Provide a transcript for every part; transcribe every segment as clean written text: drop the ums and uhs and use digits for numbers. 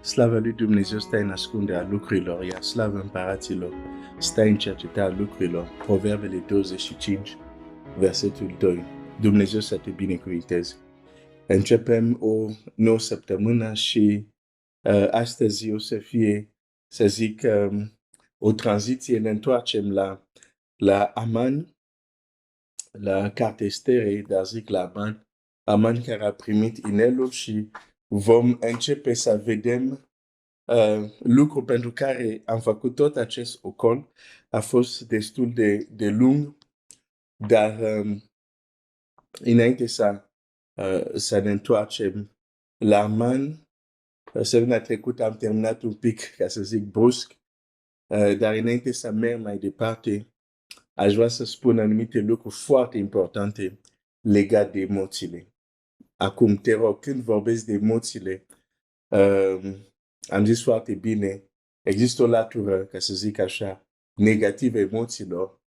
Slavă lui Dumnezeu stă în ascunderea lucrurilor, iar slavă împăraților stă în cercetarea lucrurilor. Proverbele 25, versetul 2. Dumnezeu să te binecuvinteze. Începem o nouă săptămână și astăzi o să fie, să zic, o tranziție. Ne întoarcem la Aman, la cartea Esterei, dar zic la Aman. Aman care a primit inelul și vom începe să vedem lucru pentru care am făcut tot acest ocol. A fost destul de lung, dar înainte să ne întoarcem la Aman, săptămâna trecută am terminat un pic, ca să zic, brusc, dar înainte să merg mai departe, aș vrea să spun anumite lucruri foarte importante legate de emoțiile. Acum, te rog, când vorbesc de emoțiile, am zis foarte bine, există o latură, ca să zic așa, negativă emoțiilor,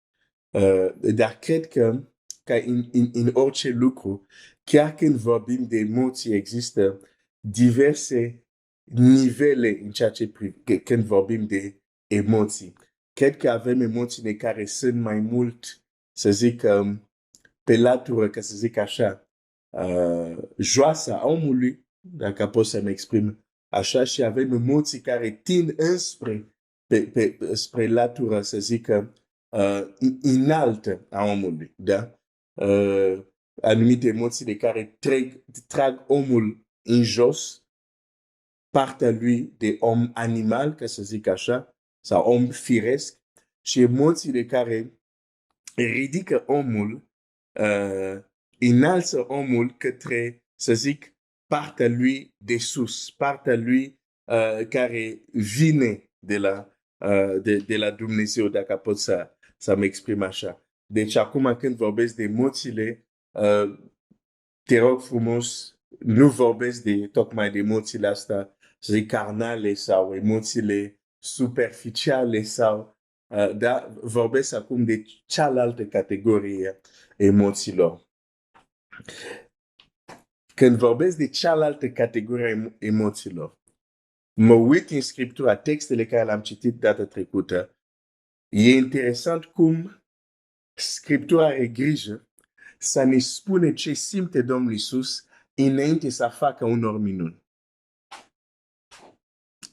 dar cred că în orice lucru, chiar când vorbim de emoții, există diverse nivele în ceea ce când vorbim de emoții. Cred că avem emoțiile care sunt mai mult, să zic, pe latură, ca să zic așa, joasă a omului, dacă pot să mă exprim așa, și avem emoții care tind spre latură, să zic, înaltă a omului, da? Anumite emoții de care trag omul în jos, partea lui de om animal, ca să zic așa, sau om firesc, și emoții de care ridică omul, înalță omul către, să zic, partea lui de sus, partea lui care vine de la Dumnezeu, dacă pot să mă exprim așa. Deci acum când vorbesc de emoțiile, te rog frumos, nu vorbesc tocmai de emoțiile astea, să zic, carnale sau emoțiile superficiale sau dar vorbesc acum de cealaltă categorie emoțiilor. Când vorbesc de cealaltă categorie emoțiilor, mă uit în Scriptura, textele care le-am citit data trecută, e interesant cum Scriptura are grijă să ne spune ce simte Domnul Iisus înainte să facă unor minuni.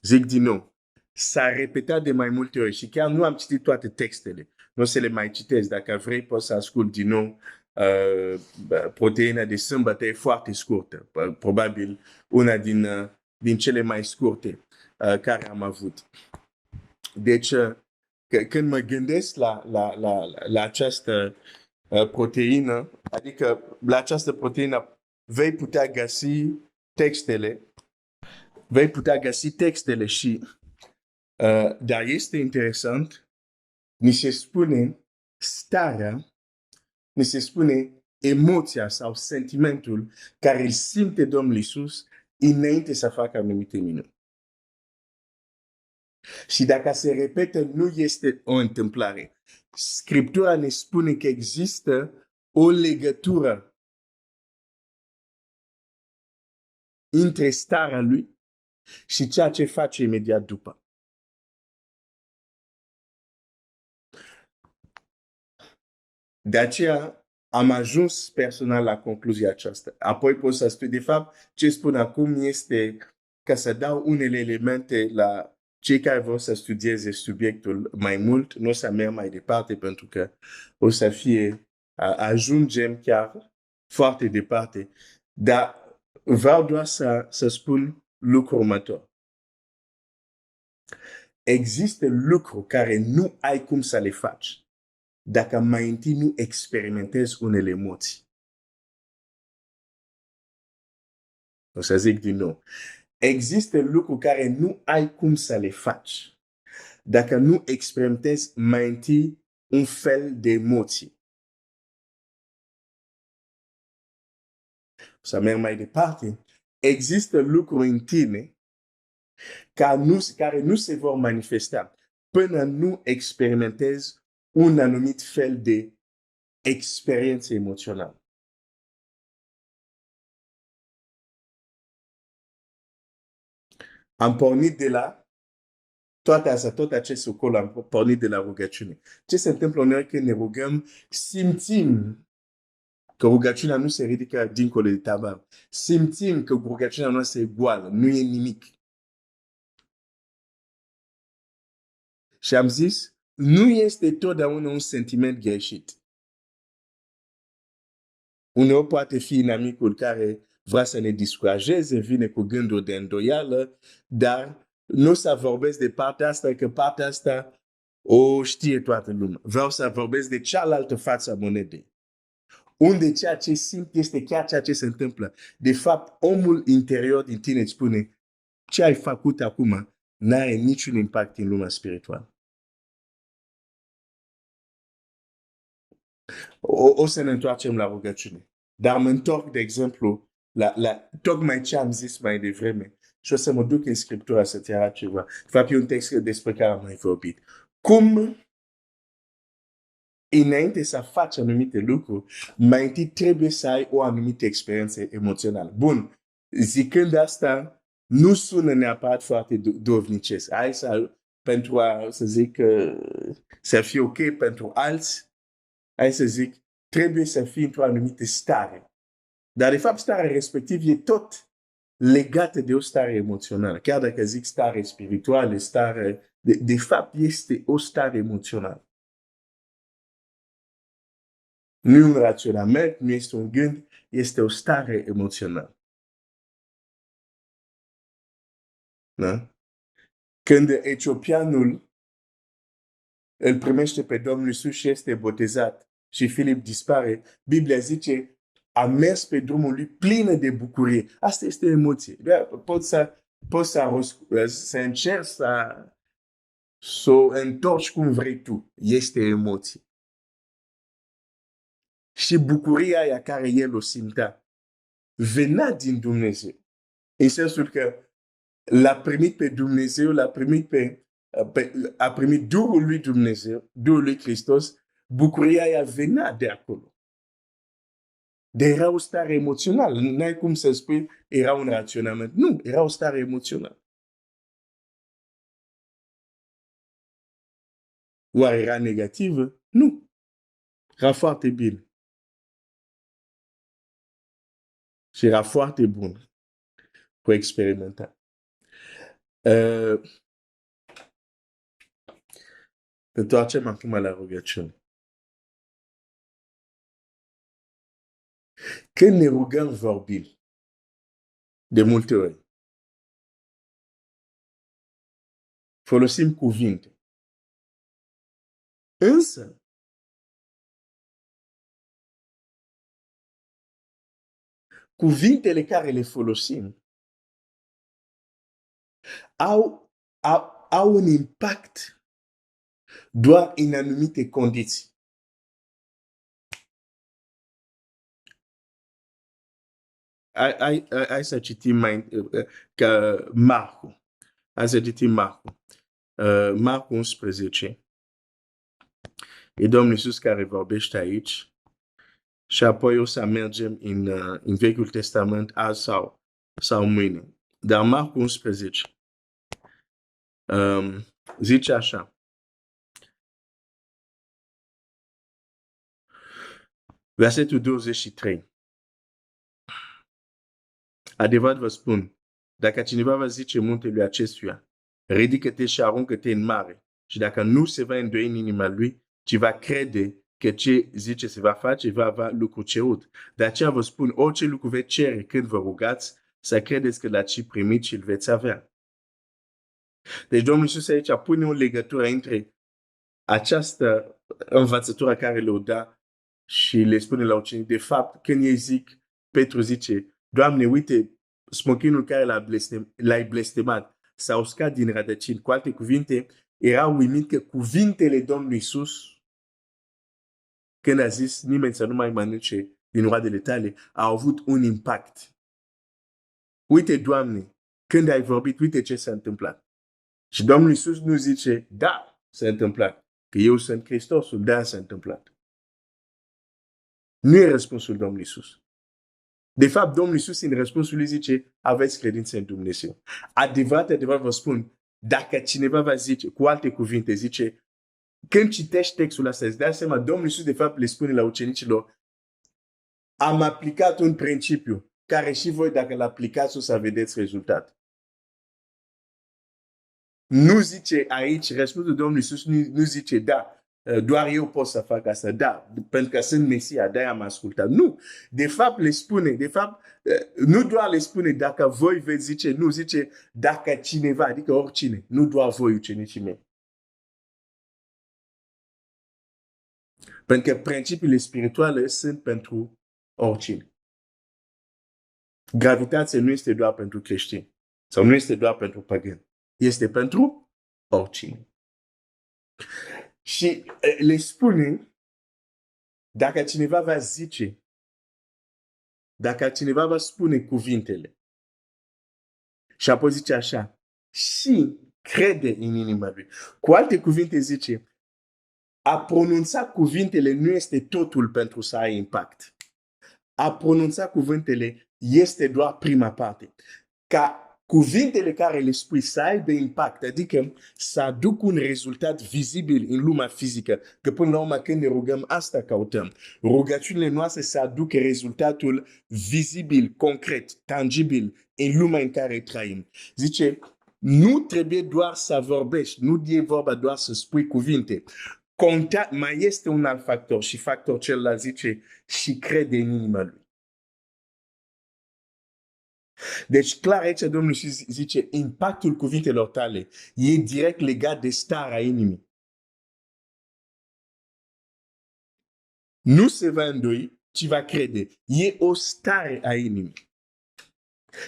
Zic din nou, s-a repetat de mai multe ori și chiar nu am citit toate textele. Nu o să le mai citesc. Dacă vrei, poți să ascult din nou. Proteina de sâmbătă e foarte scurtă. Probabil una din cele mai scurte care am avut. Deci, când mă gândesc la această proteină, adică la această proteină vei putea găsi textele și dar este interesant, ni se spune starea, ni se spune emoția sau sentimentul care îl simte Domnul Iisus înainte să facă anumite minuni. Și dacă se repetă, nu este o întâmplare. Scriptura ne spune că există o legătură între starea lui și ceea ce face imediat după. De aceea am ajuns personal la concluzia aceasta. Apoi pot să spun, de fapt, ce spun acum este ca să dau unele elemente la cei care vor să studieze subiectul mai mult, nu o să merg mai departe pentru că o să fie, ajungem chiar foarte departe. Dar vreau doar să spun lucrul următor. Există lucruri care nu ai cum să le faci dacă mai întâi nu experimentezi unele emoții. O să zic din nou. Există lucruri care nu ai cum să le faci dacă nu experimentezi mai întâi un fel de emoții. O să merg mai departe. Există lucruri în tine care nu se vor manifesta până nu experimentezi un anumit fel de experiență emoțională. Am pornit de la toate astea, tot acest ocol am pornit de la rugăciune. Ce se întâmplă uneori când ne rugăm, simțim că rugăciunea nu se ridică dincolo de tavan. Simțim că rugăciunea noastră e goală, nu e nimic. Și am zis, nu este totdeauna un sentiment greșit. Uneori poate fi inamicul care vrea să ne descurajeze, vine cu gânduri de îndoială, dar nu să vorbesc de partea asta, că partea asta o știe toată lumea. Vreau să vorbesc de cealaltă față a monedei. Unde ceea ce simt este chiar ceea ce se întâmplă. De fapt, omul interior din tine îți spune, ce ai făcut acum n-are niciun impact în lumea spirituală. O să ne întoarcem la rugăciune. Dar mă întorc, de exemplu, la tocmai ce am zis mai devreme și o să mă duc în Scriptura să-ți arăt ceva. De fapt, e un text despre care am mai vorbit. Cum înainte să faci anumite lucruri, mai întâi trebuie să ai o anumită experiență emoțională. Bun, zicând asta, nu sună neapărat foarte dovnicesc. Hai pentru a, să zic, să fie ok pentru alți, hai să zic, trebuie să fii într-o anumită stare. Dar, de fapt, starea respectivă e tot legată de o stare emoțională. Chiar dacă zic stare spirituală, de fapt, este o stare emoțională. Nu e un raționament, nu este un gând, este o stare emoțională. Da? Când etiopianul îl primește pe Domnul Iisus și este botezat și Filip dispare, Biblia zice, a mers pe drumul lui plină de bucurie. Asta este emoție. Poți să încerci să o întorci cum vrei tu. Este emoție. Și bucuria aia care el o simtea venea din Dumnezeu. În sensul că l-a primit pe Dumnezeu, a primit Duhul lui Dumnezeu, Duhul lui Hristos, bucuria aia venea de acolo. Dar era o stare emoțională. N-ai cum să spui, era un raționament. Nu, era o stare emoțională. Oare era negativă? Nu. Era foarte bine. Și era foarte bun cu experimentat. Întoarcem acum la rugăciune. Când ne rugăm, vorbim. De multe ori. Folosim cuvinte. Însă, cuvintele care le folosim au un impact doar în anumite condiții. Hai să citim Marcu. Hai să citim Marcu. Marcu 11. E Domnul Iisus care vorbește aici. Și apoi o să mergem în Vechiul Testament azi sau mâine. Dar Marcu 11 zice așa. Versetul 23. Adevărat vă spun, dacă cineva va zice muntelui acestuia, ridică-te și aruncă-te în mare, și dacă nu se va îndoi în inima lui, ci va crede că ce zice se va face, va avea lucru cerut. De aceea vă spun, orice lucru veți cere când vă rugați, să credeți că l-ați primit și îl veți avea. Deci Domnul Iisus aici pune o legătură între această învățătură care le-o da și le spune la ucenici. De fapt, când ei zic, Petru zice, Doamne, uite, smochinul care l-ai blestemat s-a uscat din rădăcini. Cu alte cuvinte, era uimit că cuvintele Domnului Iisus, când a zis nimeni să nu mai mănânce din roadele tale, au avut un impact. Uite, Doamne, când ai vorbit, uite ce s-a întâmplat. Și Domnul Iisus nu zice, da, s-a întâmplat, că eu sunt Hristosul, da, s-a întâmplat. Nu e răspunsul Domnului Iisus. De fapt, Domnul Iisus în răspunsul lui zice, aveți credință în Dumnezeu. Adevărat vă spun, dacă cineva va zice, cu alte cuvinte, zice, când citești textul ăsta, îți dai seama, Domnul Iisus de fapt le spune la ucenicilor, am aplicat un principiu care și voi, dacă l-aplicați, o să vedeți rezultat. Nu zice aici, răspunsul Domnului Iisus nu zice, da, doar eu pot să fac asta, da, pentru că sunt Mesia, de-aia am ascultat. Nu, de fapt le spune, nu doar le spune dacă voi veți zice, nu, zice dacă cineva, adică oricine, nu doar voi ucenicii mei. Pentru că principiile spirituale sunt pentru oricine. Gravitația nu este doar pentru creștini sau nu este doar pentru pagani. Este pentru oricine. Și le spune, dacă cineva va zice, dacă cineva va spune cuvintele, și apoi zice așa, și crede în inima lui. Cu alte cuvinte zice, a pronunța cuvintele nu este totul pentru să ai impact. A pronunța cuvintele este doar prima parte. Ca cuvintele care le spui să aibă impact, adică să aducă un rezultat vizibil în lumea fizică, că până la urmă când ne rugăm, asta căutăm. Rugăciunile noastre să aducă rezultatul vizibil, concret, tangibil în lumea în care trăim. Zice, nu trebuie doar să vorbești, nu e vorba doar să spui cuvinte. Mai este un alt factor și factorul celălalt zice și crede în inima lui. Deci clar aici Domnul Iisus zice impactul cuvintelor tale e direct legat de starea inimii. Nu se va îndoi, ci va crede. E o stare a inimii.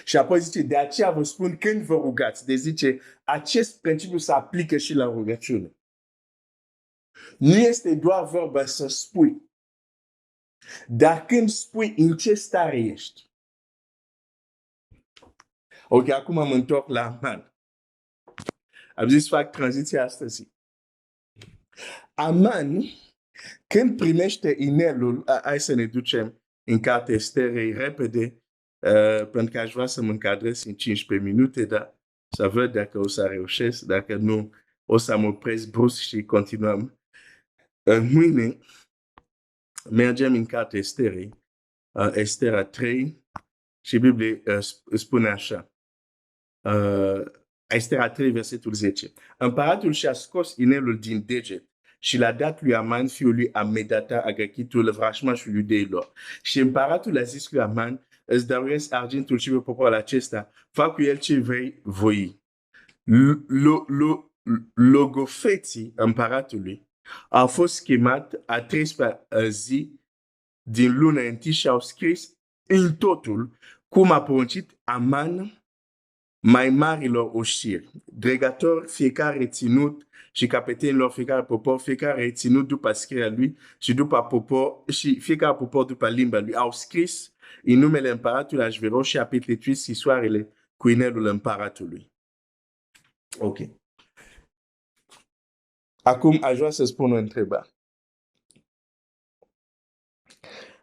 Și apoi zice, de aceea vă spun când vă rugați. Deci zice, acest principiu se aplică și la rugăciune. Nu este doar vorba să spui. Dar când spui, în ce stare ești? Ok, acum mă întorc la Aman. Am zis fac tranziția astăzi. Aman, când primește inelul, hai să ne ducem în cartea Esterei repede, pentru că aș vrea să mă încadrez în 15 minute, dar să văd dacă o să reușesc, dacă nu, o să mă opresc brusc și continuăm. Mâine mergem în cartea Esterei, Estera 3, și Biblia spune așa. Estera 3, versetul 10. Împăratul și-a scos inelul din deget și l-a dat lui Aman, fiul lui Amedata, agăchitul vrăjmașul iudeilor. Și împăratul a zis lui Aman, îți dăruiesc argintul și pe poporul acesta, fac cu el ce vrei voi. Logofeții împăratului au fost chemat a 13-a zi din luna întâi și au scris în totul cum a poruncit Aman mai marilor oștiri, dregători fiecare reținut și capetenilor fiecare popor, fiecare reținut după scrierea lui și după popor și fiecare popor după limba lui. Au scris în numele împăratului Ahasveros și a petrecut scrisoarele cu inelul împăratului. Ok. Acum aș vrea să spun o întrebare.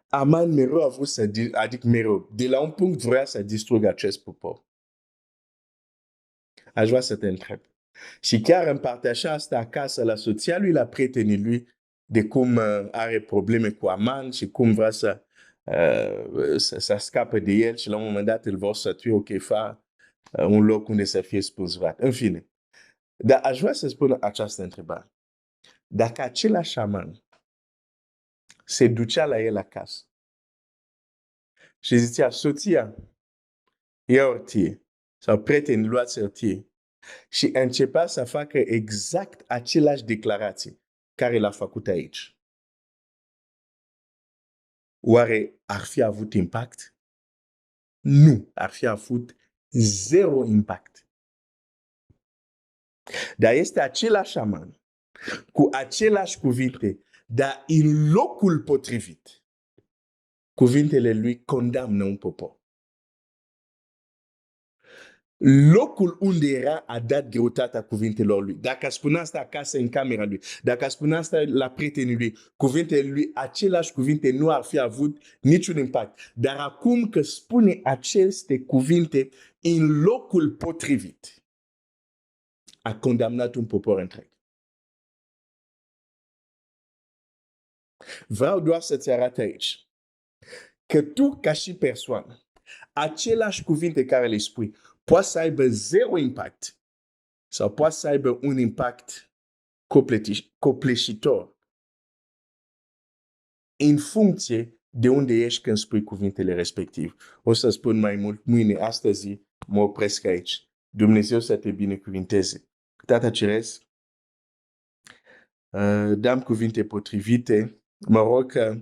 Aman mereu a vrut să, adică mereu, de la un punct vrea să distrugă acest popor. Aș vrea să te întreb. Și chiar împărtășea asta acasă la soția lui, la prietenii lui, de cum are probleme cu Aman și cum vrea să scape de el și la un moment dat îl vor sătui, ok, fa un loc unde să fie spânzurat. În fine. Dar aș vrea să spun această întrebare. Dacă același Aman se ducea la el acasă și zicea, soția, ia ortie, sau prieteni, luați ortie, și începea să facă exact aceleași declarații care l-a făcut aici. Oare ar fi avut impact? Nu, ar fi avut zero impact. Dar este același Aman, cu aceleași cuvinte, dar în locul potrivit. Cuvintele lui condamnă un popor. locul unde era a dat greutatea cuvintelor lui. Dacă spunea asta acasă în camera lui, dacă spunea asta la prietenii lui, cuvintele lui, aceleași cuvinte nu ar fi avut niciun impact. Dar acum că spune aceste cuvinte în locul potrivit, a condamnat un popor întreg. Vreau doar să-ți arăt aici că tu, ca și persoană, aceleași cuvinte care le spui, poate să aibă zero impact sau poate să aibă un impact copleșitor în funcție de unde ești când spui cuvintele respectiv. O să spun mai mult mâine, astăzi mă opresc aici. Dumnezeu să te binecuvinteze. Tata Ceresc, dăm cuvinte potrivite. Mă rog că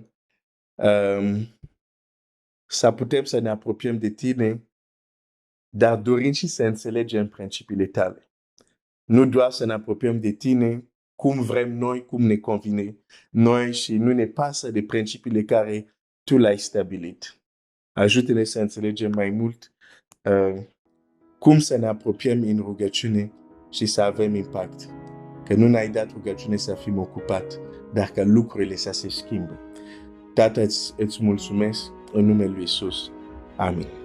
să putem să ne apropiem de tine, dar dorim și să înțelegem principiile tale. Nu doar să ne apropiem de tine cum vrem noi, cum ne convine noi și nu ne pasă de principiile care tu le-ai stabilit. Ajută-ne să înțelegem mai mult cum să ne apropiem în rugăciune și să avem impact. Că nu ne-ai dat rugăciune să fim ocupat, dar că lucrurile să se schimbe. Tată, îți mulțumesc în numele lui Iisus. Amin.